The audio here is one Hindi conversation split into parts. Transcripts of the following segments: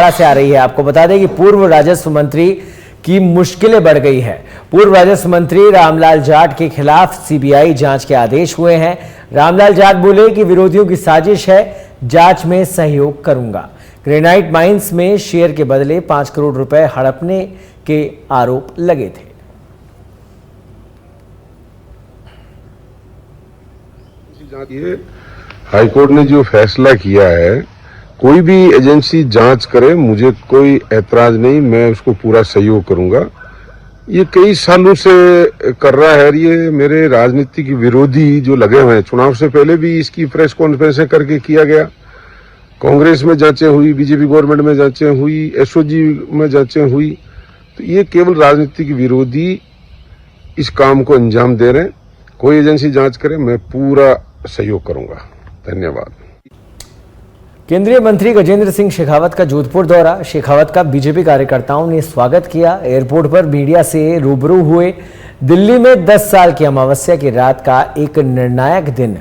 बांदा से आ रही है। आपको बता दें कि पूर्व राजस्व मंत्री की मुश्किलें बढ़ गई है। पूर्व राजस्व मंत्री रामलाल जाट के खिलाफ सीबीआई जांच के आदेश हुए हैं। रामलाल जाट बोले कि विरोधियों की साजिश है, जांच में सहयोग करूंगा। ग्रेनाइट माइंस में शेयर के बदले 5 करोड़ रुपए हड़पने के आरोप लगे थे। हाईकोर्ट ने जो फैसला किया है, कोई भी एजेंसी जांच करे, मुझे कोई ऐतराज नहीं, मैं उसको पूरा सहयोग करूंगा। ये कई सालों से कर रहा है, ये मेरे राजनीतिक विरोधी जो लगे हुए हैं, चुनाव से पहले भी इसकी प्रेस कॉन्फ्रेंस करके किया गया। कांग्रेस में जांचें हुई, बीजेपी गवर्नमेंट में जांचें हुई, एसओजी में जांचें हुई। तो ये केवल राजनीतिक विरोधी इस काम को अंजाम दे रहे हैं। कोई एजेंसी जांच करे, मैं पूरा सहयोग करूंगा। धन्यवाद। केंद्रीय मंत्री गजेंद्र सिंह शेखावत का जोधपुर दौरा। शेखावत का बीजेपी कार्यकर्ताओं ने स्वागत किया। एयरपोर्ट पर मीडिया से रूबरू हुए। दिल्ली में 10 साल की अमावस्या की रात का एक निर्णायक दिन।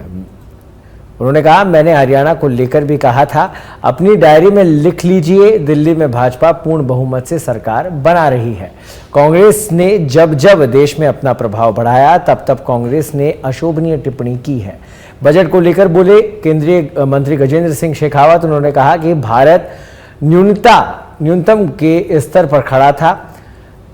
उन्होंने कहा, मैंने हरियाणा को लेकर भी कहा था, अपनी डायरी में लिख लीजिए, दिल्ली में भाजपा पूर्ण बहुमत से सरकार बना रही है। कांग्रेस ने जब जब देश में अपना प्रभाव बढ़ाया, तब तब कांग्रेस ने अशोभनीय टिप्पणी की है। बजट को लेकर बोले केंद्रीय मंत्री गजेंद्र सिंह शेखावत। उन्होंने कहा कि भारत न्यूनतम के स्तर पर खड़ा था।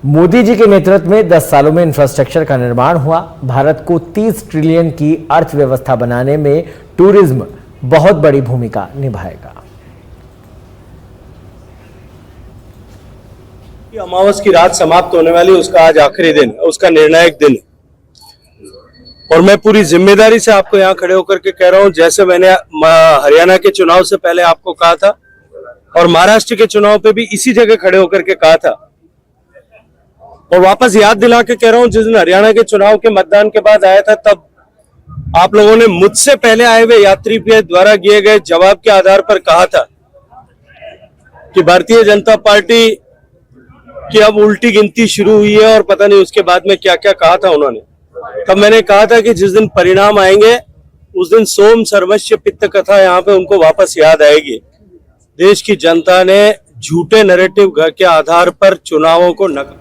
मोदी जी के नेतृत्व में 10 सालों में इंफ्रास्ट्रक्चर का निर्माण हुआ। भारत को 30 ट्रिलियन की अर्थव्यवस्था बनाने में टूरिज्म बहुत बड़ी भूमिका निभाएगा। अमावस की रात समाप्त होने वाली, उसका आज आखिरी दिन, उसका निर्णायक दिन। और मैं पूरी जिम्मेदारी से आपको यहाँ खड़े होकर के कह रहा हूँ, जैसे मैंने हरियाणा के चुनाव से पहले आपको कहा था और महाराष्ट्र के चुनाव पे भी इसी जगह खड़े होकर के कहा था, और वापस याद दिला के कह रहा हूं, जिस दिन हरियाणा के चुनाव के मतदान के बाद आया था, तब आप लोगों ने मुझसे पहले आए हुए यात्री के द्वारा दिए गए जवाब के आधार पर कहा था कि भारतीय जनता पार्टी की अब उल्टी गिनती शुरू हुई है, और पता नहीं उसके बाद में क्या क्या कहा था उन्होंने। तब मैंने कहा था कि जिस दिन परिणाम आएंगे, उस दिन सोम सर्वस्व पित्त कथा यहाँ पे उनको वापस याद आएगी। देश की जनता ने झूठे नैरेटिव के आधार पर चुनावों को नकार।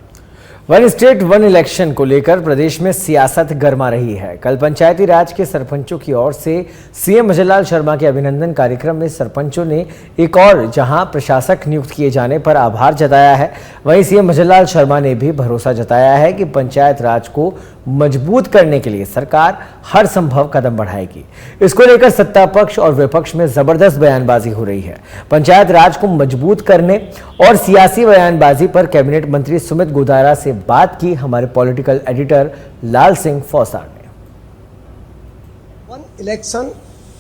वन स्टेट वन इलेक्शन को लेकर प्रदेश में सियासत गर्मा रही है। कल पंचायती राज के सरपंचों की ओर से सीएम भजनलाल शर्मा के अभिनंदन कार्यक्रम में सरपंचों ने एक और जहां प्रशासक नियुक्त किए जाने पर आभार जताया है, वहीं सीएम भजनलाल शर्मा ने भी भरोसा जताया है कि पंचायत राज को मजबूत करने के लिए सरकार हर संभव कदम बढ़ाएगी। इसको लेकर सत्ता पक्ष और विपक्ष में जबरदस्त बयानबाजी हो रही है। पंचायत राज को मजबूत करने और सियासी बयानबाजी पर कैबिनेट मंत्री सुमित गोदारा से बात की हमारे पॉलिटिकल एडिटर लाल सिंह फौसार ने। वन इलेक्शन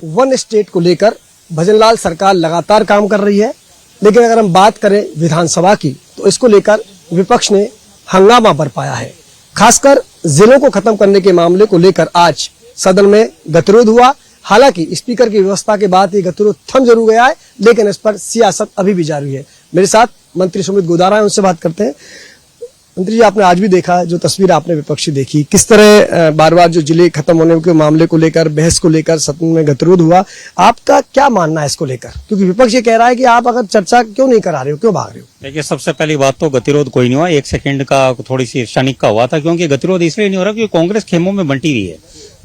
वन स्टेट को लेकर भजनलाल सरकार लगातार काम कर रही है, लेकिन अगर हम बात करें विधानसभा की, तो इसको लेकर विपक्ष ने हंगामा बरपाया है। खासकर जिलों को खत्म करने के मामले को लेकर आज सदन में गतिरोध हुआ। हालांकि स्पीकर की व्यवस्था के बाद ये गतिरोध थम जरूर गया है, लेकिन इस पर सियासत अभी भी जारी है। मेरे साथ मंत्री सुमित गोदारा है, उनसे बात करते हैं। मंत्री जी, आपने आज भी देखा, जो तस्वीर आपने विपक्षी देखी, किस तरह बार बार जो जिले खत्म होने के मामले को लेकर, बहस को लेकर सदन में गतिरोध हुआ, आपका क्या मानना है इसको लेकर? क्योंकि विपक्ष ये कह रहा है कि आप अगर चर्चा क्यों नहीं करा रहे हो, क्यों भाग रहे हो? देखिए, सबसे पहली बात तो गतिरोध कोई नहीं हुआ, 1 सेकंड का थोड़ी सी क्षणिक का हुआ था, क्योंकि गतिरोध इसलिए नहीं हो रहा क्योंकि कांग्रेस खेमों में बंटी हुई है।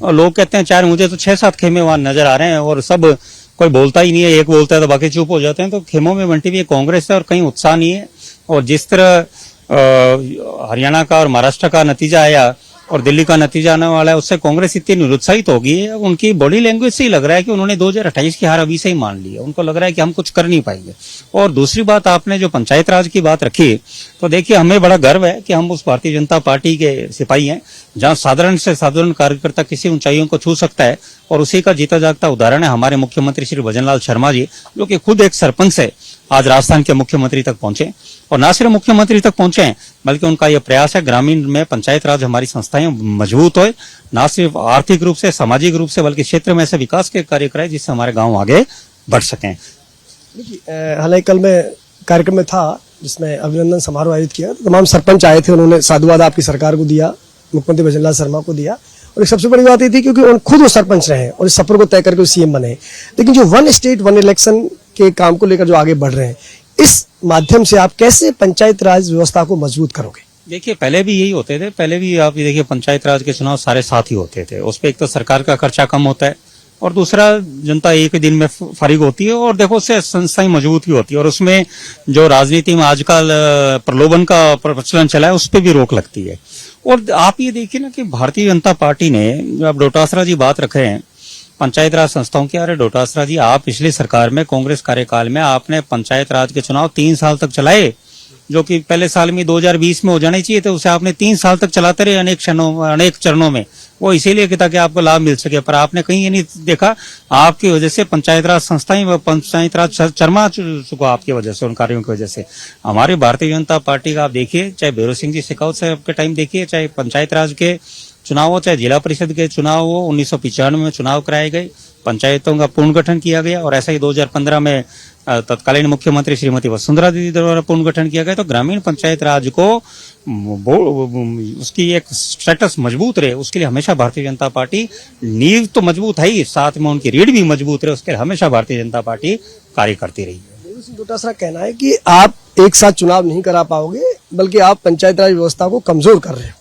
और लोग कहते हैं, चार मुझे तो 6-7 खेमे वहां नजर आ रहे हैं और सब कोई बोलता ही नहीं है, एक बोलता है तो बाकी चुप हो जाते हैं। तो खेमों में बंटी हुई है कांग्रेस है और कहीं उत्साह नहीं है। और जिस तरह हरियाणा का और महाराष्ट्र का नतीजा आया और दिल्ली का नतीजा आने वाला है, उससे कांग्रेस इतनी निरुत्साहित हो गई है। उनकी बॉडी लैंग्वेज से ही लग रहा है कि उन्होंने 2028 की हार अभी से ही मान ली है। उनको लग रहा है कि हम कुछ कर नहीं पाएंगे। और दूसरी बात, आपने जो पंचायत राज की बात रखी, तो देखिए, हमें बड़ा गर्व है कि हम उस भारतीय जनता पार्टी के सिपाही हैं, जहां साधारण से साधारण कार्यकर्ता किसी ऊंचाइयों को छू सकता है। और उसी का जीता जागता उदाहरण है हमारे मुख्यमंत्री श्री भजनलाल शर्मा जी, जो कि खुद एक सरपंच है, आज राजस्थान के मुख्यमंत्री तक पहुंचे। और न सिर्फ मुख्यमंत्री तक पहुंचे हैं, बल्कि उनका यह प्रयास है ग्रामीण में पंचायत राज हमारी संस्थाएं मजबूत होए, न सिर्फ आर्थिक रूप से, सामाजिक रूप से, बल्कि क्षेत्र में ऐसे विकास के कार्य कराए जिससे हमारे गांव आगे बढ़ सकें। हालांकि कल मैं कार्यक्रम में था जिसमें अभिनंदन समारोह आयोजित किया, तमाम सरपंच आए थे, उन्होंने साधुवाद आपकी सरकार को दिया, मुख्यमंत्री भजनलाल शर्मा को दिया। और एक सबसे बड़ी बात ये थी क्योंकि खुद वो सरपंच रहे और इस सफर को तय करके सीएम बने। लेकिन जो वन स्टेट वन इलेक्शन के काम को लेकर जो आगे बढ़ रहे हैं, इस माध्यम से आप कैसे पंचायत राज व्यवस्था को मजबूत करोगे? देखिए, पहले भी यही होते थे। पहले भी आप ये देखिए, पंचायत राज के चुनाव सारे साथ ही होते थे। उस पर एक तो सरकार का खर्चा कम होता है और दूसरा जनता एक ही दिन में फारिग होती है और देखो उससे संस्थाएं मजबूत भी होती है और उसमें जो राजनीति में आजकल प्रलोभन का प्रचलन चला है उस पर भी रोक लगती है। और आप ये देखिए ना कि भारतीय जनता पार्टी ने, जो आप डोटासरा जी बात रख रहे हैं पंचायत राज संस्थाओं की, अरे डोटासरा जी, आप पिछली सरकार में कांग्रेस कार्यकाल में आपने पंचायत राज के चुनाव 3 साल तक चलाए, जो कि पहले साल में 2020 में हो जाने चाहिए थे, उसे आपने 3 साल तक चलाते रहे अनेक चरणों में। वो इसीलिए कि ताकि आपको लाभ मिल सके, पर आपने कहीं ये नहीं देखा। आपकी वजह से पंचायत राज संस्थाएं, पंचायत राज चरमा चुका आपकी वजह से, उन कार्यों की वजह से। हमारी भारतीय जनता पार्टी का आप देखिए, चाहे भैरव सिंह जी शेखावत साहब के टाइम देखिए, चाहे पंचायत राज के चुनाव हो, चाहे जिला परिषद के चुनाव हो, 1995 में चुनाव कराए गए, पंचायतों का पुनर्गठन किया गया और ऐसा ही 2015 में तत्कालीन मुख्यमंत्री श्रीमती वसुंधरा दीदी द्वारा पुनर्गठन किया गया। तो ग्रामीण पंचायत राज को उसकी एक स्टेटस मजबूत रहे, उसके लिए हमेशा भारतीय जनता पार्टी, नींव तो मजबूत है ही, साथ में उनकी रीढ़ भी मजबूत रहे, उसके लिए हमेशा भारतीय जनता पार्टी कार्य करती रही है। डोटासरा कहना है कि आप एक साथ चुनाव नहीं करा पाओगे, बल्कि आप पंचायत राज व्यवस्था को कमजोर कर रहे हो।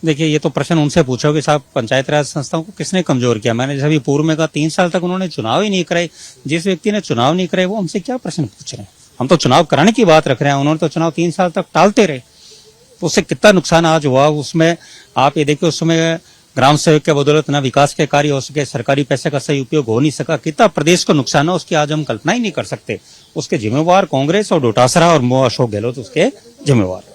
देखिए, ये तो प्रश्न उनसे पूछोगे साहब, पंचायत राज संस्थाओं को किसने कमजोर किया? मैंने जैसे अभी पूर्व में कहा 3 साल तक उन्होंने चुनाव ही नहीं कराए। जिस व्यक्ति ने चुनाव नहीं कराए वो हमसे क्या प्रश्न पूछ रहे हैं? हम तो चुनाव कराने की बात रख रहे हैं, उन्होंने तो चुनाव 3 साल तक टालते रहे। तो उससे कितना नुकसान आज हुआ उसमें आप ये देखिए। उस समय ग्राम सेवक के बदौलत ना विकास के कार्य हो सके, सरकारी पैसे का सही उपयोग हो नहीं सका, कितना प्रदेश को नुकसान है उसकी आज हम कल्पना ही नहीं कर सकते। उसके जिम्मेवार कांग्रेस और डोटासरा और अशोक गहलोत उसके जिम्मेवार।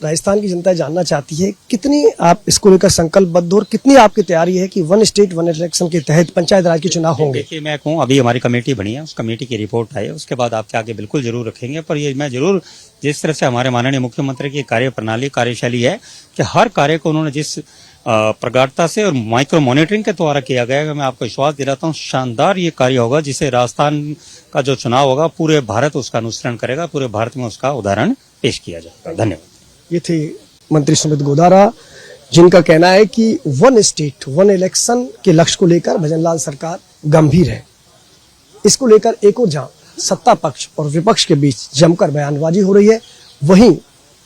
राजस्थान की जनता जानना चाहती है कितनी आप इसको लेकर संकल्पबद्ध और कितनी आपकी तैयारी है कि 1 स्टेट 1 इलेक्शन के तहत पंचायत राज के चुनाव होंगे? देखिए, मैं कहूँ अभी हमारी कमेटी बनी है, उस कमेटी की रिपोर्ट आई है, उसके बाद आपके आगे बिल्कुल जरूर रखेंगे। पर ये मैं जरूर, जिस तरह से हमारे माननीय मुख्यमंत्री की कार्य प्रणाली, कार्यशैली है कि हर कार्य को उन्होंने जिस प्रगाढ़ता से और माइक्रो मॉनिटरिंग के द्वारा किया गया है, मैं आपको विश्वास दिलाता हूँ शानदार ये कार्य होगा, जिसे राजस्थान का जो चुनाव होगा पूरे भारत उसका अनुसरण करेगा, पूरे भारत में उसका उदाहरण पेश किया जाएगा। धन्यवाद। ये थे मंत्री सुमित गोदारा, जिनका कहना है कि 1 स्टेट 1 इलेक्शन के लक्ष्य को लेकर भजनलाल सरकार गंभीर है। इसको लेकर एक और जहां सत्ता पक्ष और विपक्ष के बीच जमकर बयानबाजी हो रही है, वहीं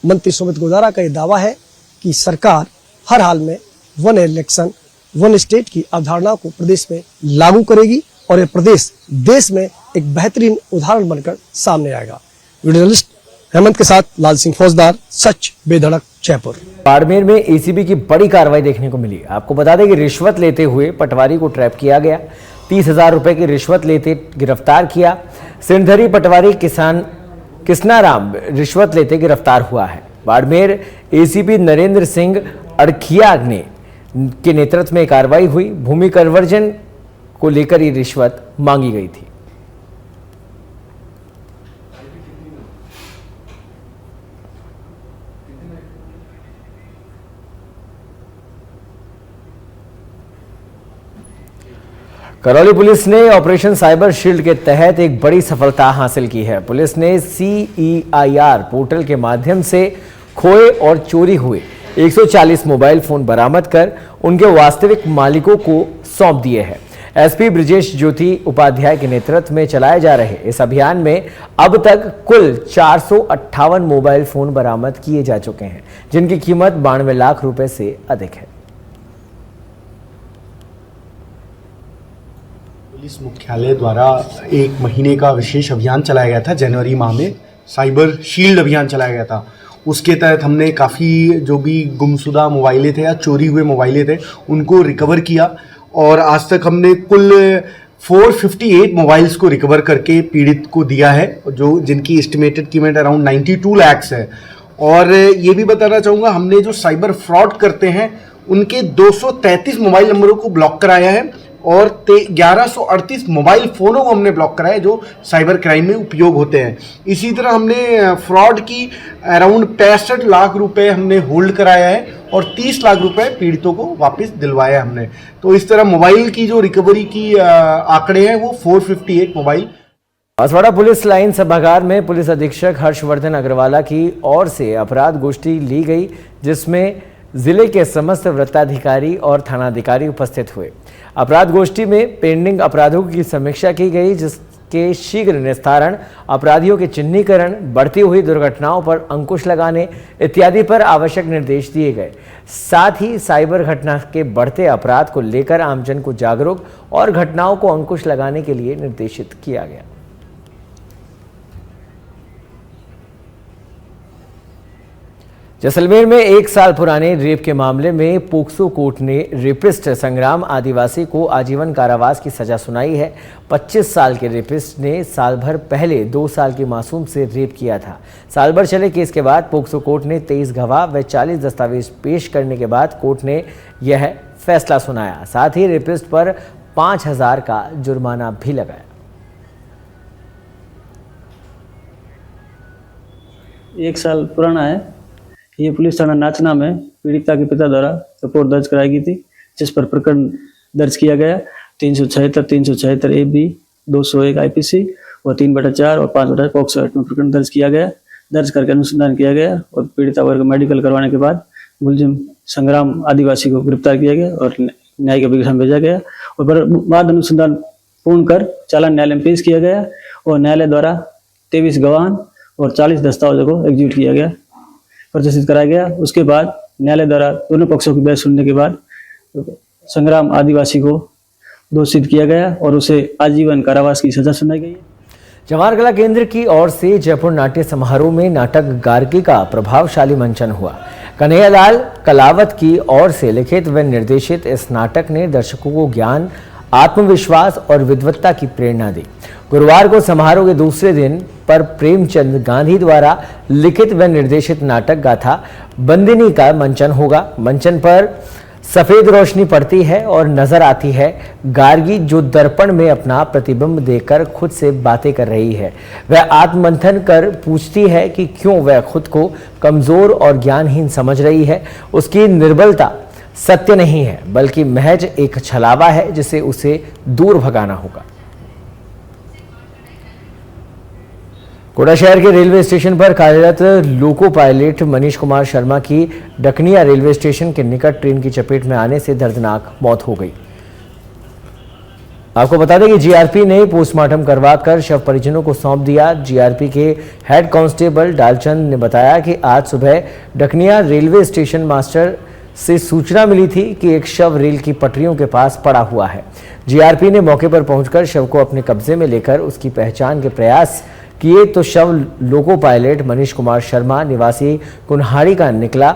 मंत्री सुमित गोदारा का यह दावा है कि सरकार हर हाल में 1 इलेक्शन 1 स्टेट की अवधारणा को प्रदेश में लागू करेगी और यह प्रदेश देश में एक बेहतरीन उदाहरण बनकर सामने आएगा। वीडियो जर्नलिस्ट हेमंत के साथ लाल सिंह फौजदार, सच बेधड़क, जयपुर। बाड़मेर में एसीबी की बड़ी कार्रवाई देखने को मिली। आपको बता दें कि रिश्वत लेते हुए पटवारी को ट्रैप किया गया। 30,000 रुपए की रिश्वत लेते गिरफ्तार किया। सिरधरी पटवारी किसनाराम रिश्वत लेते गिरफ्तार हुआ है। बाड़मेर एसीपी नरेंद्र सिंह अड़खिया के नेतृत्व में कार्रवाई हुई। भूमि कन्वर्जन को लेकर ये रिश्वत मांगी गई थी। करौली पुलिस ने ऑपरेशन साइबर शील्ड के तहत एक बड़ी सफलता हासिल की है। पुलिस ने CEIR पोर्टल के माध्यम से खोए और चोरी हुए 140 मोबाइल फोन बरामद कर उनके वास्तविक मालिकों को सौंप दिए हैं। एसपी ब्रिजेश ज्योति उपाध्याय के नेतृत्व में चलाए जा रहे इस अभियान में अब तक कुल 458 मोबाइल फोन बरामद किए जा चुके हैं, जिनकी कीमत 92 लाख रुपए से अधिक है। पुलिस मुख्यालय द्वारा 1 महीने का विशेष अभियान चलाया गया था। जनवरी माह में साइबर शील्ड अभियान चलाया गया था। उसके तहत हमने काफ़ी जो भी गुमशुदा मोबाइलें थे या चोरी हुए मोबाइलें थे उनको रिकवर किया और आज तक हमने कुल 458 मोबाइल्स को रिकवर करके पीड़ित को दिया है, जो जिनकी एस्टिमेटेड कीमत अराउंड 92 लाख है। और ये भी बताना चाहूँगा, हमने जो साइबर फ्रॉड करते हैं उनके 233 मोबाइल नंबरों को ब्लॉक कराया है और 1138 मोबाइल फ़ोनों को हमने ब्लॉक कराया जो साइबर क्राइम में उपयोग होते हैं। इसी तरह हमने फ्रॉड की अराउंड 65 लाख रुपए हमने होल्ड कराया है और 30 लाख रुपए पीड़ितों को वापस दिलवाया हमने। तो इस तरह मोबाइल की जो रिकवरी की आंकड़े हैं वो 458 मोबाइल। बांसवाड़ा पुलिस लाइन सभागार में पुलिस अधीक्षक हर्षवर्धन अग्रवाला की ओर से अपराध गोष्ठी ली गई, जिसमें जिले के समस्त वृत्ताधिकारी और थानाधिकारी उपस्थित हुए। अपराध गोष्ठी में पेंडिंग अपराधों की समीक्षा की गई, जिसके के शीघ्र निस्तारण, अपराधियों के चिन्हीकरण, बढ़ती हुई दुर्घटनाओं पर अंकुश लगाने इत्यादि पर आवश्यक निर्देश दिए गए। साथ ही साइबर घटना के बढ़ते अपराध को लेकर आमजन को जागरूक और घटनाओं को अंकुश लगाने के लिए निर्देशित किया गया। जैसलमेर में 1 साल पुराने रेप के मामले में पोक्सो कोर्ट ने रेपिस्ट संग्राम आदिवासी को आजीवन कारावास की सजा सुनाई है। 25 साल के रेपिस्ट ने साल भर पहले 2 साल की मासूम से रेप किया था। साल भर चले केस के बाद पोक्सो कोर्ट ने 23 गवाह व 40 दस्तावेज पेश करने के बाद कोर्ट ने यह फैसला सुनाया। साथ ही रेपिस्ट पर 5,000 का जुर्माना भी लगाया। एक साल पुराना है। ये पुलिस थाना नाचना में पीड़िता के पिता द्वारा रिपोर्ट दर्ज कराई गई थी, जिस पर प्रकरण दर्ज किया गया 376 AB 201 IPC और 3/4 और 5/4 पॉक्सो एक्ट में प्रकरण दर्ज किया गया। दर्ज करके अनुसंधान किया गया और पीड़िता वर्ग मेडिकल करवाने के बाद मुलजिम संग्राम आदिवासी को गिरफ्तार किया गया और न्यायिक अभियोजन भेजा गया और बाद अनुसंधान पूर्ण कर चालान न्यायालय में पेश किया गया और न्यायालय द्वारा 23 गवाह और 40 दस्तावेजों को एग्जीक्यूट किया गया, प्रदर्शित कराया गया। उसके बाद न्यायालय द्वारा दोनों पक्षों की बहस सुनने के बाद संग्राम आदिवासी को दोषित किया गया और उसे आजीवन कारावास की सजा सुनाई गई। जवाहर कला केंद्र की ओर से जयपुर नाट्य समारोह में नाटक गार्गी का प्रभावशाली मंचन हुआ। कन्हैयालाल कलावत की ओर से लिखित व निर्देशित इस नाटक ने दर्शकों को ज्ञान, आत्मविश्वास और विद्वत्ता की प्रेरणा दी। गुरुवार को समारोह के दूसरे दिन पर प्रेमचंद गांधी द्वारा लिखित व निर्देशित नाटक गाथा बंदिनी का मंचन होगा। मंचन पर सफेद रोशनी पड़ती है और नजर आती है गार्गी, जो दर्पण में अपना प्रतिबिंब देखकर खुद से बातें कर रही है। वह आत्ममंथन कर पूछती है कि क्यों वह खुद को कमजोर और ज्ञानहीन समझ रही है। उसकी निर्बलता सत्य नहीं है, बल्कि महज एक छलावा है जिसे उसे दूर भगाना होगा। कोटा शहर के रेलवे स्टेशन पर कार्यरत लोको पायलट मनीष कुमार शर्मा की डकनिया रेलवे स्टेशन के निकट ट्रेन की चपेट में आने से दर्दनाक मौत हो गई। आपको बता दें कि जीआरपी ने पोस्टमार्टम करवाकर शव परिजनों को सौंप दिया। जीआरपी के हेड कांस्टेबल डालचंद ने बताया कि आज सुबह डकनिया रेलवे स्टेशन मास्टर से सूचना मिली थी कि एक शव रेल की पटरियों के पास पड़ा हुआ है। जीआरपी ने मौके पर पहुंचकर शव को अपने कब्जे में लेकर उसकी पहचान के प्रयास किए तो शव लोको पायलट मनीष कुमार शर्मा निवासी कुन्हाड़ी का निकला।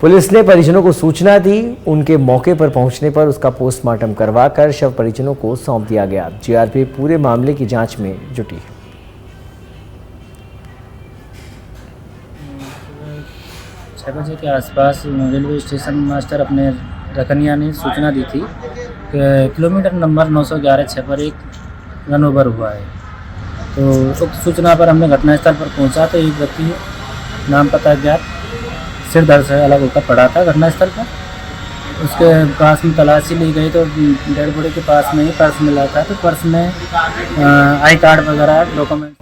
पुलिस ने परिजनों को सूचना दी। उनके मौके पर पहुंचने पर उसका पोस्टमार्टम करवाकर शव परिजनों को सौंप दिया गया। जीआरपी पूरे मामले की जांच में जुटी है। 6 बजे के आसपास रेलवे स्टेशन मास्टर अपने रकनिया ने सूचना दी थी कि किलोमीटर नंबर 911-6 पर एक रन ओवर हुआ है। तो उक्त सूचना पर हमने घटनास्थल पर पहुंचा तो एक व्यक्ति नाम पता ज्ञात सिर दर्द से अलग होकर पड़ा था घटनास्थल पर। उसके पास में तलाशी ली गई तो डेड बॉडी के पास में ही पर्स मिला था, तो पर्स में आई कार्ड वगैरह डॉक्यूमेंट।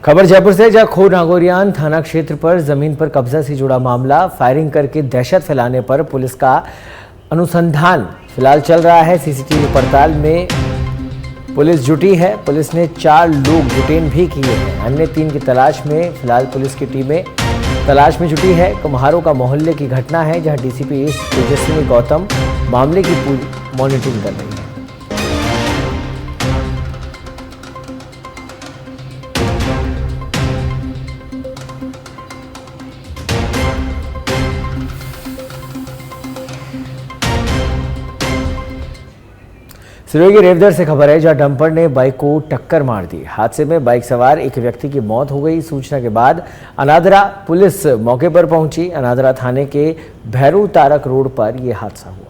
खबर जयपुर से, जहां खो नागोरियान थाना क्षेत्र पर जमीन पर कब्जा से जुड़ा मामला फायरिंग करके दहशत फैलाने पर पुलिस का अनुसंधान फिलहाल चल रहा है। सीसीटीवी पड़ताल में पुलिस जुटी है। पुलिस ने 4 लोग डिटेन भी किए हैं। अन्य 3 की तलाश में फिलहाल पुलिस की टीमें तलाश में जुटी है। कुम्हारों का मोहल्ले की घटना है, जहां डीसीपी ईस्ट तेजस्विनी गौतम मामले की पूरी मॉनिटरिंग कर रही है। सिरोही के रेवदर से खबर है, जहां डंपर ने बाइक को टक्कर मार दी। हादसे में बाइक सवार एक व्यक्ति की मौत हो गई। सूचना के बाद अनादरा पुलिस मौके पर पहुंची। अनादरा थाने के भैरू तारक रोड पर यह हादसा हुआ।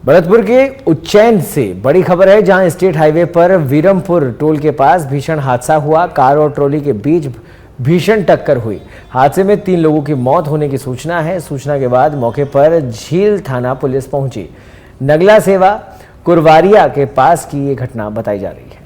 भरतपुर के उज्जैन से बड़ी खबर है, जहां स्टेट हाईवे पर वीरमपुर टोल के पास भीषण हादसा हुआ। कार और ट्रॉली के बीच भीषण टक्कर हुई। हादसे में 3 लोगों की मौत होने की सूचना है। सूचना के बाद मौके पर झील थाना पुलिस पहुंची। नगला सेवा कुरवारिया के पास की ये घटना बताई जा रही है।